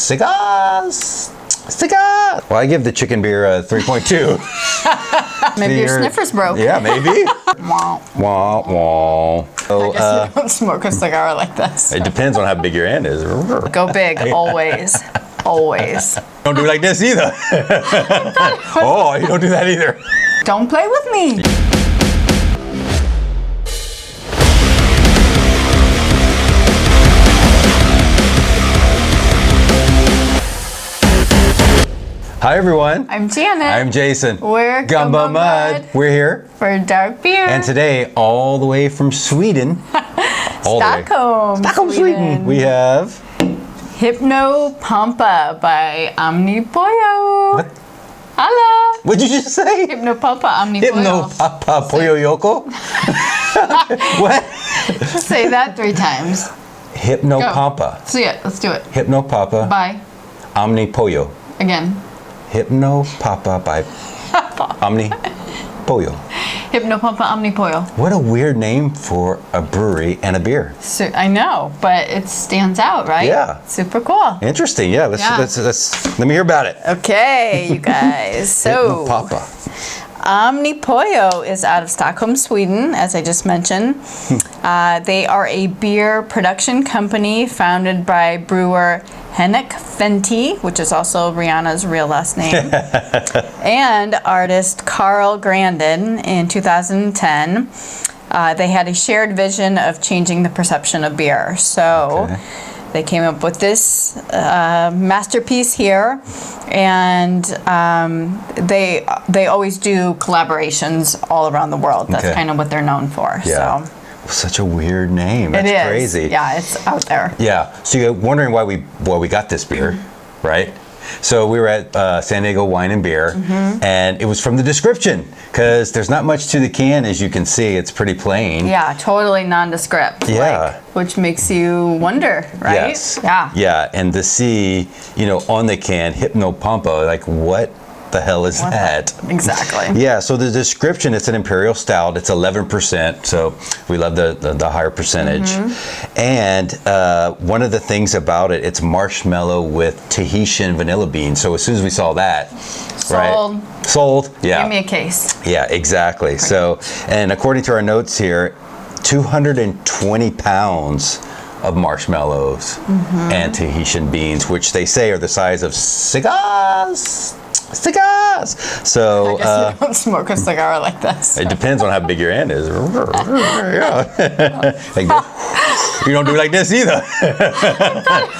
cigars. Cigar. Well, I give the chicken beer a 3.2. Maybe your sniffer's broke. Yeah, maybe. Wah. Wah, wah. So, I guess you don't smoke a cigar like this. it depends on how big your hand is. Go big, always. Always. Don't do it like this either. Oh, you don't do that either. Don't play with me. Hi, everyone. I'm Janet. I'm Jason. We're Gumbo Mud. We're here. For dark beer. And today, all the way from Sweden. Stockholm, Sweden. We have Hynopompa by Omnipollo. What? Holla. What'd you just say? Hynopompa Omnipollo. Hynopompa Pollo Yoko? What? Let's say that 3 times. Hynopompa. Let's see it. Let's do it. Hynopompa. By. Omnipollo. Again. Hynopompa by Omnipollo. Hynopompa Omnipollo. What a weird name for a brewery and a beer. So, I know, but it stands out, right? Yeah. Super cool. Interesting. Yeah. Let's let me hear about it. Okay, you guys. So. Hynopompa. Omnipollo is out of Stockholm, Sweden, as I just mentioned. They are a beer production company founded by brewer Henrik Fenty, which is also Rihanna's real last name, and artist Carl Grandin in 2010. They had a shared vision of changing the perception of beer. So they came up with this masterpiece here, and they always do collaborations all around the world. That's kind of what they're known for. Yeah. So. Such a weird name. That's crazy. Yeah, it's out there. Yeah. So you're wondering why we got this beer, right? So we were at San Diego Wine and Beer, and it was from the description, because there's not much to the can, as you can see. It's pretty plain. Yeah, totally nondescript. Yeah. Which makes you wonder, right? Yes. Yeah. Yeah, and to see, on the can, Hynopompa, like what the hell is that? Exactly. Yeah, so the description, it's an Imperial Stout. It's 11%, so we love the higher percentage. And one of the things about it, it's marshmallow with Tahitian vanilla beans. So as soon as we saw that, Sold. right? Sold. Yeah. Give me a case. Yeah, exactly. So, and according to our notes here, 220 pounds of marshmallows and Tahitian beans, which they say are the size of cigars. So I guess you don't smoke a cigar like this. it depends on how big your hand is. Yeah. Like, you don't do it like this either.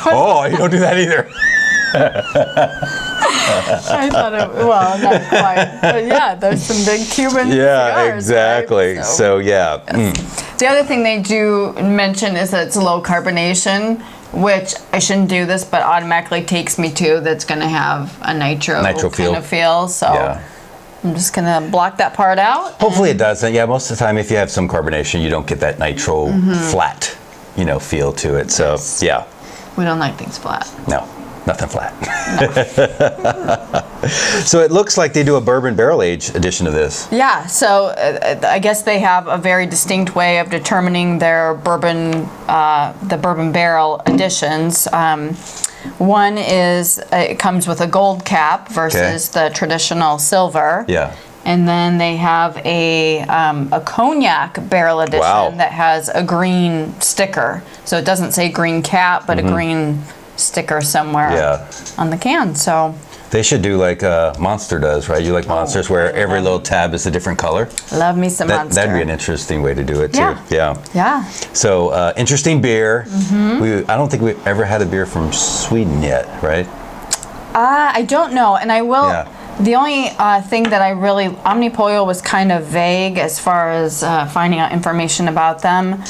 Oh, you don't do that either. I thought well, not quite. But yeah, there's some big Cuban cigars, exactly. Right? So yeah. The other thing they do mention is that it's low carbonation, which I shouldn't do this, but automatically takes me to that's going to have a nitro kind of feel. So I'm just going to block that part out. Hopefully it doesn't. Yeah, most of the time if you have some carbonation, you don't get that nitro flat, feel to it. So yeah. We don't like things flat. No. Nothing flat. So it looks like they do a bourbon barrel age edition of this. Yeah. So I guess they have a very distinct way of determining their bourbon, the bourbon barrel editions. One is it comes with a gold cap versus the traditional silver. Yeah. And then they have a cognac barrel edition that has a green sticker. So it doesn't say green cap, but a green sticker somewhere on the can. So they should do like Monster does, right? You like Monsters, where every little tab is a different color. Love me some Monster. That'd be an interesting way to do it too. Yeah. So interesting beer. I don't think we've ever had a beer from Sweden yet, right? I don't know, and I will. The only thing that I really, Omnipollo was kind of vague as far as finding out information about them.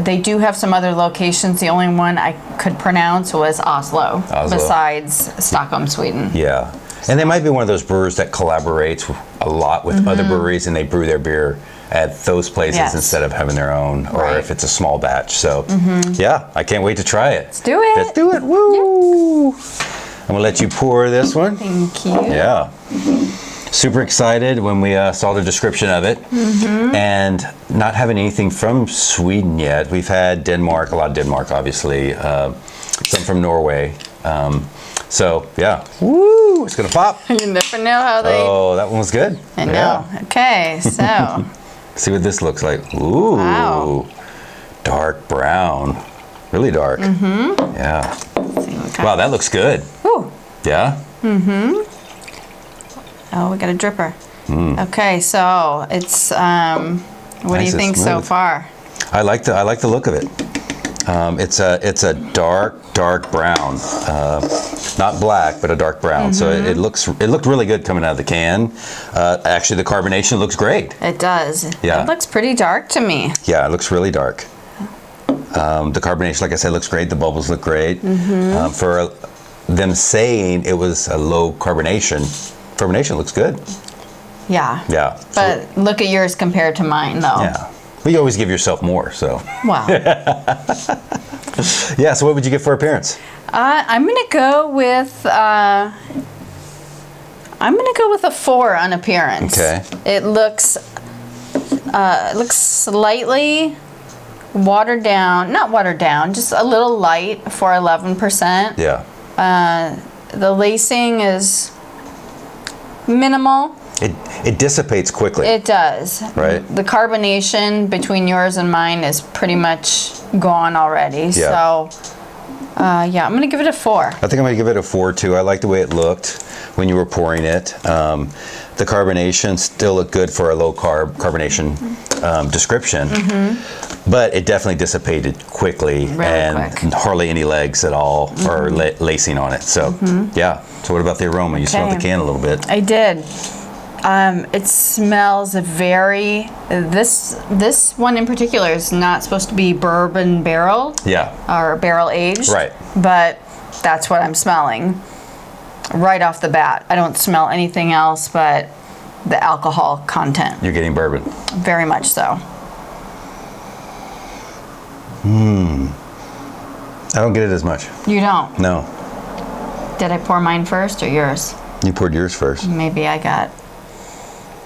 They do have some other locations. The only one I could pronounce was Oslo. Besides Stockholm, Sweden. Yeah. And they might be one of those brewers that collaborates a lot with other breweries, and they brew their beer at those places instead of having their own, or if it's a small batch. So, yeah, I can't wait to try it. Let's do it. Let's do it. Woo! I'm going to let you pour this one. Thank you. Yeah. Super excited when we saw the description of it, and not having anything from Sweden yet. We've had Denmark, a lot of Denmark, obviously, some from Norway. So yeah, woo, it's gonna pop. You never know how they. Oh, that one was good. I know. Okay, so. See what this looks like. Ooh, Wow. dark brown, really dark. Mm-hmm. Yeah. Let's see what kind. Wow, that looks good. Ooh. Yeah. Mm-hmm. Oh, we got a dripper. Okay, so it's. What do you Nice and think so smooth. far? I like the look of it. It's a dark brown, not black, but a dark brown. So it looked really good coming out of the can. Actually, the carbonation looks great. It does. Yeah. It looks pretty dark to me. Yeah, it looks really dark. The carbonation, like I said, looks great. The bubbles look great. For them saying it was a low carbonation looks good. Yeah. Yeah. But look at yours compared to mine, though. Yeah. But you always give yourself more, so. Wow. Yeah, so what would you get for appearance? I'm gonna go with. I'm gonna go with a 4 on appearance. Okay. It looks slightly watered down. Not watered down, just a little light for 11%. Yeah. The lacing is minimal. It dissipates quickly. It does. Right. The carbonation between yours and mine is pretty much gone already. Yeah. So, yeah, I'm going to give it a 4. I think I'm going to give it a 4 too. I like the way it looked when you were pouring it. The carbonation still looked good for a low carbonation description, but it definitely dissipated quickly and quick. hardly any legs at all or lacing on it. So yeah. So what about the aroma? You smelled the Okay. can a little bit. I did. It smells very. This one in particular is not supposed to be bourbon barrel Yeah. or barrel aged. Right. But that's what I'm smelling right off the bat. I don't smell anything else but the alcohol content. You're getting bourbon. Very much so. I don't get it as much. You don't. No. Did I pour mine first or yours? You poured yours first. Maybe I got.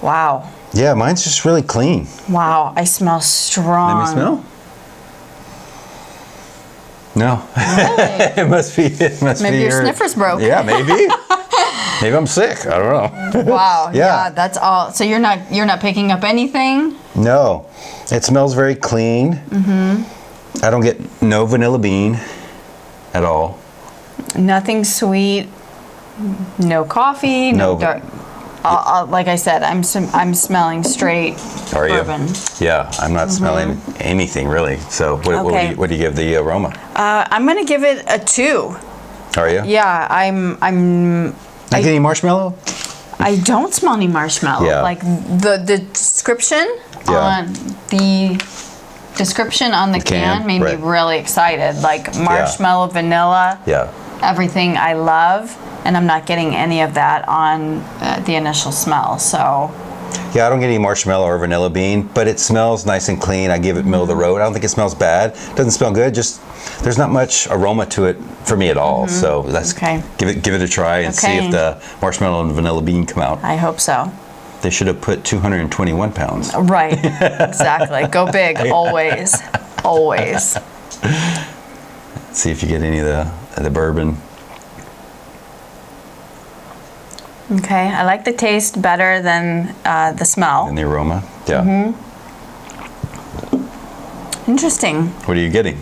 Wow. Yeah, mine's just really clean. Wow. I smell strong. Let me smell. No. Really? It must be Maybe your sniffer's broke. Yeah, maybe. Maybe I'm sick. I don't know. Wow. Yeah. That's all. So you're not picking up anything? No. It smells very clean. I don't get no vanilla bean at all. Nothing sweet. No coffee. No No. dark. Like I said, I'm smelling straight Are you? bourbon. Yeah, I'm not smelling anything really. So Okay. what do you give the aroma? I'm gonna give it a 2. Are you? Yeah, I'm. Not getting marshmallow? I don't smell any marshmallow. Yeah. Like the description Yeah. on the description on the can made right. me really excited. Like marshmallow, vanilla, Yeah. everything I love, and I'm not getting any of that on the initial smell. So Yeah, I don't get any marshmallow or vanilla bean, but it smells nice and clean. I give it middle of the road. I don't think it smells bad. Doesn't smell good. Just there's not much aroma to it for me at all. So let's Okay. give it a try and see Okay. if the marshmallow and vanilla bean come out. I hope so. They should have put 221 pounds. Right. Exactly. Go big. Always. Always. See if you get any of the bourbon. Okay. I like the taste better than the smell. And the aroma. Yeah. Interesting. What are you getting?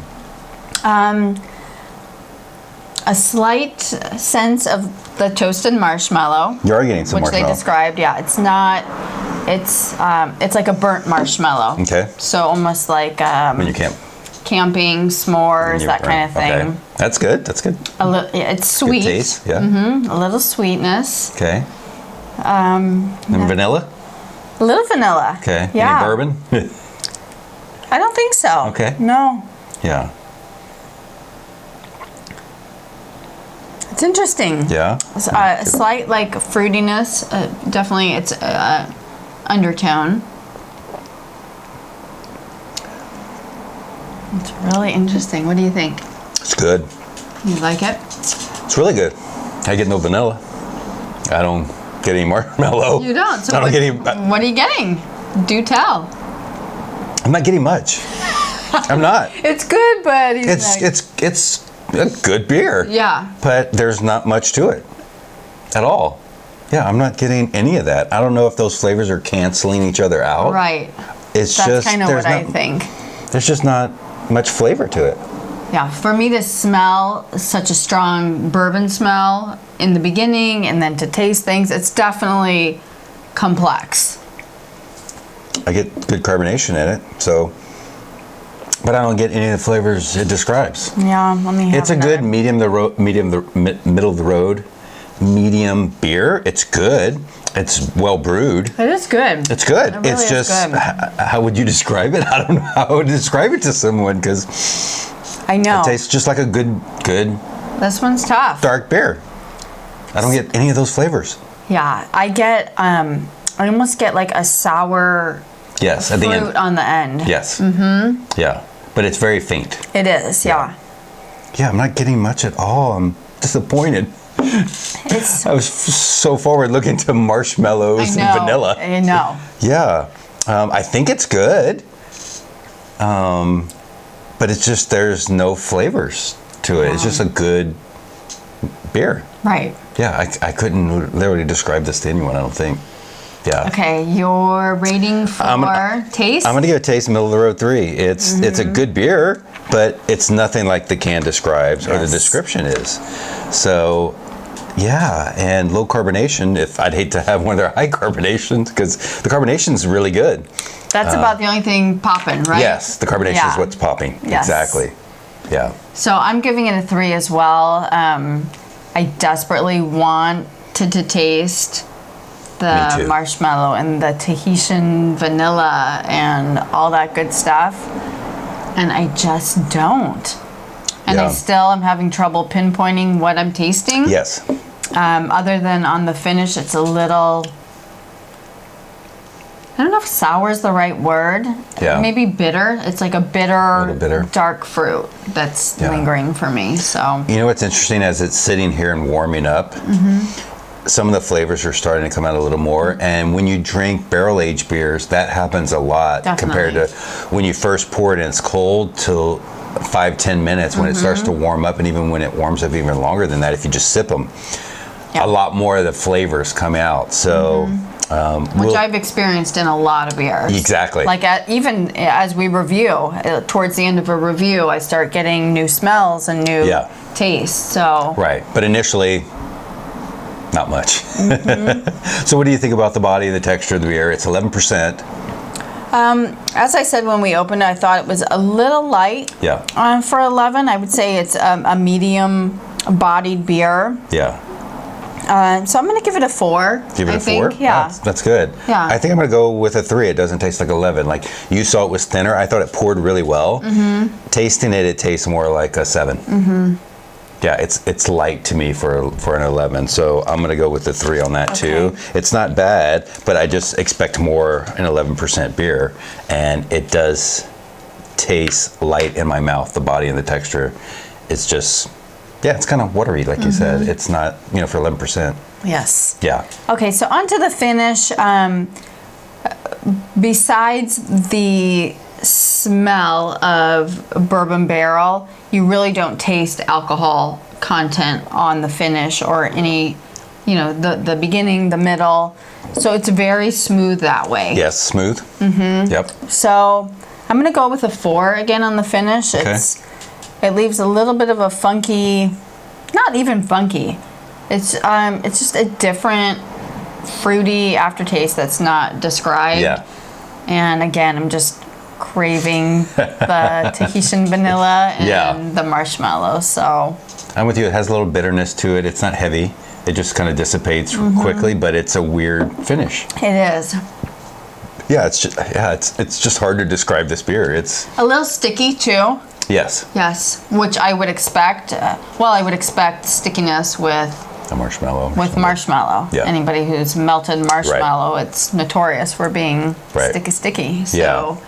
A slight sense of the toasted marshmallow, You are getting some which they marshmallow. described. Yeah, it's not. It's like a burnt marshmallow. Okay. So almost like When you can't. camping s'mores, you that kind of thing. Okay. That's good. That's good. It's sweet. Good taste. Yeah. A little sweetness. Okay. And vanilla. A little vanilla. Okay. Yeah. Any bourbon? I don't think so. Okay. No. Yeah. It's interesting. Yeah. A slight like fruitiness. Definitely, it's undertone. It's really interesting. What do you think? It's good. You like it? It's really good. I get no vanilla. I don't get any marshmallow. You don't. So I don't get any. what are you getting? Do tell. I'm not getting much. I'm not. It's good, but he's It's a good beer. Yeah. But there's not much to it at all. Yeah, I'm not getting any of that. I don't know if those flavors are canceling each other out. Right. It's That's just kind of what I think. There's just not much flavor to it. Yeah, for me to smell such a strong bourbon smell in the beginning and then to taste things, it's definitely complex. I get good carbonation in it, so, but I don't get any of the flavors it describes. Yeah, let me have It's a good middle of the road, medium beer. It's good. It's well brewed. It is good. It's good. It really it's just, is good. how would you describe it? I don't know how I would describe it to someone because I know. it tastes just like a good This one's tough. dark beer. I don't get any of those flavors. Yeah, I almost get like a sour Yes, at the fruit end. on the end. Yes. Mm-hmm. Yeah, but it's very faint. It is, yeah. Yeah, I'm not getting much at all. I'm disappointed. It's, I was so forward looking to marshmallows and vanilla. I know. Yeah, I think it's good, but it's just there's no flavors to it. It's just a good beer. Right. Yeah, I couldn't literally describe this to anyone, I don't think. Yeah. Okay, your rating for taste? I'm gonna give it taste middle of the road 3. It's a good beer, but it's nothing like the can describes or the description is. So, yeah, and low carbonation. If I'd hate to have one of their high carbonations because the carbonation's really good. That's about the only thing popping, right? Yes, the carbonation is what's popping. Yes. Exactly. Yeah. So I'm giving it a 3 as well. I desperately want to taste the marshmallow and the Tahitian vanilla and all that good stuff. And I just don't. And I still am having trouble pinpointing what I'm tasting. Yes. Other than on the finish, it's a little, I don't know if sour is the right word. Yeah. Maybe bitter. It's like a little bitter. dark fruit that's lingering for me. So. You know what's interesting as it's sitting here and warming up, some of the flavors are starting to come out a little more. And when you drink barrel-aged beers, that happens a lot compared to when you first pour it and it's cold till 5-10 minutes when it starts to warm up, and even when it warms up even longer than that, if you just sip them, a lot more of the flavors come out. So, which I've experienced in a lot of beers. Exactly. Like even as we review, towards the end of a review, I start getting new smells and new tastes. So right, but initially, not much. So, what do you think about the body and the texture of the beer? It's 11%. As I said when we opened, I thought it was a little light. Yeah. For 11, I would say it's a medium-bodied beer. Yeah. So I'm going to give it a 4. Give it a 4? Yeah. That's good. Yeah. I think I'm going to go with a 3. It doesn't taste like 11. Like you saw it was thinner. I thought it poured really well. Tasting it, it tastes more like a 7. Yeah, it's light to me for an 11. So I'm going to go with the 3 on that too. It's not bad, but I just expect more an 11% beer. And it does taste light in my mouth. The body and the texture. It's just... yeah, it's kind of watery, like you said. It's not, for 11%. Yes. Yeah. Okay, so on to the finish. Besides the smell of bourbon barrel, you really don't taste alcohol content on the finish or any, the beginning, the middle. So it's very smooth that way. Yes, smooth. Yep. So I'm going to go with a 4 again on the finish. Okay. It leaves a little bit of a funky, not even funky. It's just a different fruity aftertaste that's not described. Yeah. And again, I'm just craving the Tahitian vanilla and the marshmallow. So I'm with you. It has a little bitterness to it. It's not heavy. It just kind of dissipates quickly, but it's a weird finish. It is. Yeah, it's just hard to describe this beer. It's a little sticky too. Yes. Yes, which I would expect. I would expect stickiness with a marshmallow. With marshmallow. Yeah. Anybody who's melted marshmallow, it's notorious for being sticky. So,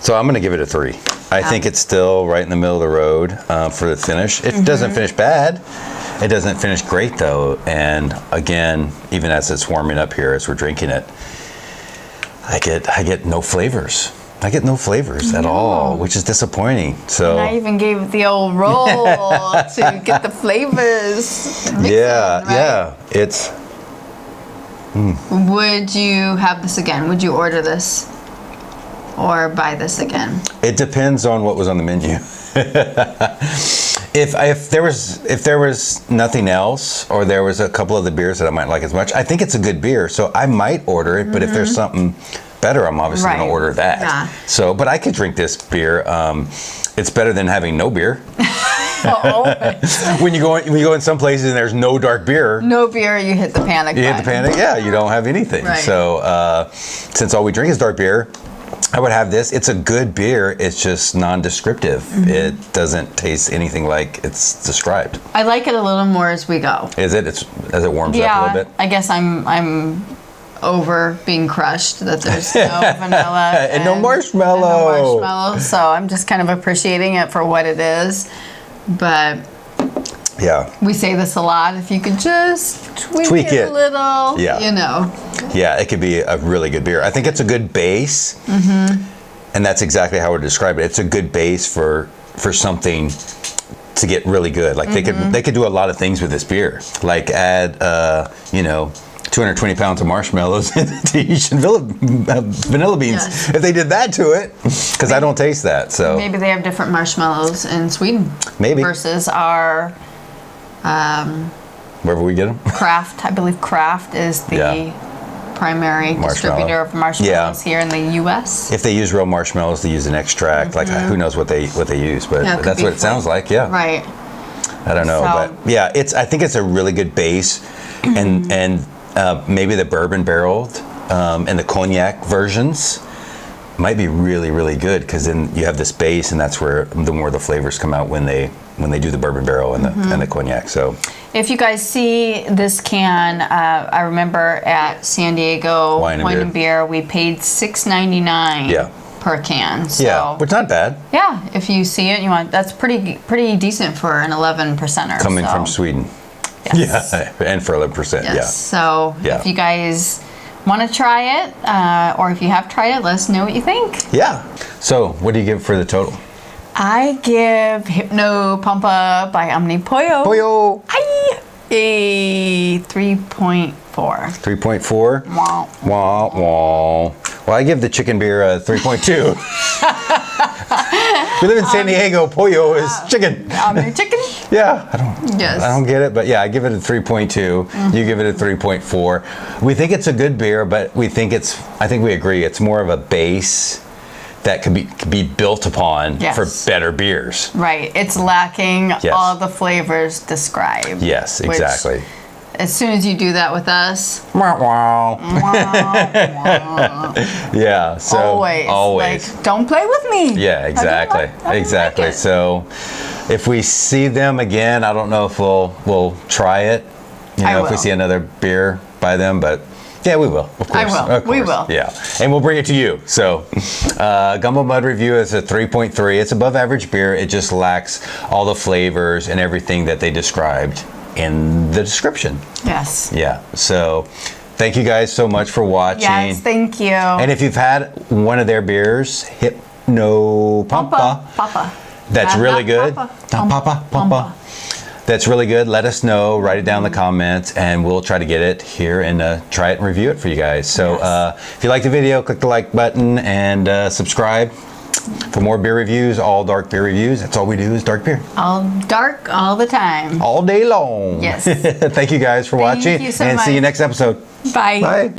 So I'm going to give it a 3. I think it's still right in the middle of the road for the finish. It doesn't finish bad. It doesn't finish great though. And again, even as it's warming up here, as we're drinking it, I get no flavors. I get no flavors at all, which is disappointing. So And I even gave it the old roll to get the flavors. yeah, right? yeah, it's. Would you have this again? Would you order this or buy this again? It depends on what was on the menu. If there was nothing else, or there was a couple of the beers that I might like as much, I think it's a good beer, so I might order it. But if there's something better, I'm obviously going to order that. Yeah. So, but I could drink this beer. It's better than having no beer. When you go in some places and there's no dark beer. No beer, you hit the panic button. You hit the panic. Yeah, you don't have anything. Right. So since all we drink is dark beer, I would have this. It's a good beer. It's just non-descriptive. It doesn't taste anything like it's described. I like it a little more as we go. Is it? It's as it warms up a little bit. I guess I'm over being crushed that there's no vanilla and no marshmallow. And no marshmallow. So I'm just kind of appreciating it for what it is. But yeah, we say this a lot. If you could just tweak it a little, yeah. you know. Yeah, it could be a really good beer. I think it's a good base, and that's exactly how I would describe it. It's a good base for something to get really good. Like they could do a lot of things with this beer. Like add 220 pounds of marshmallows and Tahitian vanilla beans. Yes. If they did that to it, because I don't taste that. So Maybe they have different marshmallows in Sweden. Maybe. Versus our wherever we get them. Kraft. I believe Kraft is the primary distributor of marshmallows here in the U.S. If they use real marshmallows, they use an extract. Like who knows what they use, but that's what it sounds like. Yeah. Right. I don't know, but yeah, I think it's a really good base, and maybe the bourbon barreled and the cognac versions might be really, really good, because then you have this base, and that's where the more the flavors come out when they do the bourbon barrel and the cognac. So if you guys see this can, I remember at San Diego Wine and Beer, we paid $6.99 per can. So, yeah, which is not bad. Yeah, if you see it, that's pretty decent for an 11%er. Coming from Sweden. Yes. Yeah, and for 11%. Yes. Yeah. So if you guys want to try it, or if you have tried it, let us know what you think. Yeah. So what do you give for the total? I give Hynopompa by Omnipollo. A 3.4. 3.4? Wow. Wah, wah. Well, I give the chicken beer a 3.2. We live in San Diego. Pollo is chicken. Chicken? Yeah, I don't get it, but yeah, I give it a 3.2. You give it a 3.4. We think it's a good beer, but I think we agree it's more of a base that could be built upon for better beers. Right. It's lacking all the flavors described. Yes, exactly. As soon as you do that with us, yeah. So always. Like, don't play with me. Yeah, exactly, exactly. Like so, if we see them again, I don't know if we'll try it. If we see another beer by them, but. Yeah, we will. Of course. I will. Of course. We will. Yeah, and we'll bring it to you. So, Gumbo Mud Review is a 3.3. It's above average beer. It just lacks all the flavors and everything that they described in the description. Yes. Yeah. So, thank you guys so much for watching. Yes, thank you. And if you've had one of their beers, Hynopompa, that's really good. Papa. That's really good. Let us know. Write it down in the comments, and we'll try to get it here and try it and review it for you guys. So if you like the video, click the like button and subscribe for more beer reviews, all dark beer reviews. That's all we do is dark beer. All dark, all the time. All day long. Yes. Thank you guys for watching. Thank you so much. See you next episode. Bye. Bye.